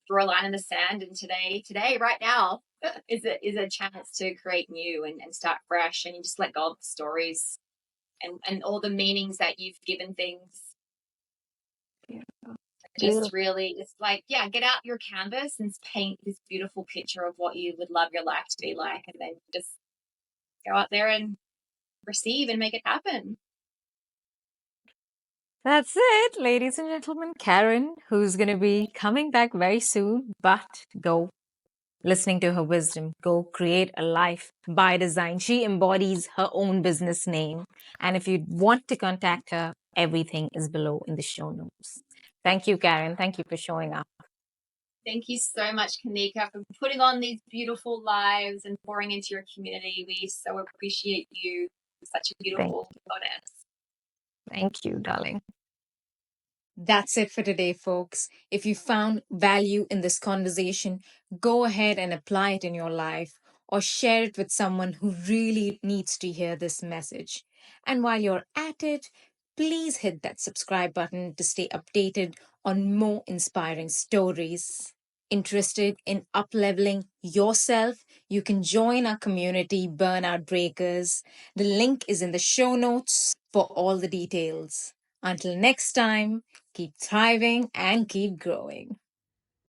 Draw a line in the sand, and today, right now, is a chance to create new and start fresh, and you just let go of the stories and all the meanings that you've given things. Beautiful. Just really, it's like, yeah, get out your canvas and paint this beautiful picture of what you would love your life to be like, and then just go out there and receive and make it happen. That's it, ladies and gentlemen. Karen, who's going to be coming back very soon, but go listening to her wisdom, go create a life by design. She embodies her own business name. And if you want to contact her, everything is below in the show notes. Thank you, Karen. Thank you for showing up. Thank you so much, Kanika, for putting on these beautiful lives and pouring into your community. We so appreciate you. You're such a beautiful goddess. Thank you, darling. That's it for today, folks. If you found value in this conversation, go ahead and apply it in your life or share it with someone who really needs to hear this message. And while you're at it, please hit that subscribe button to stay updated on more inspiring stories. Interested in upleveling yourself? You can join our community, Burnout Breakers. The link is in the show notes for all the details. Until next time, keep thriving and keep growing.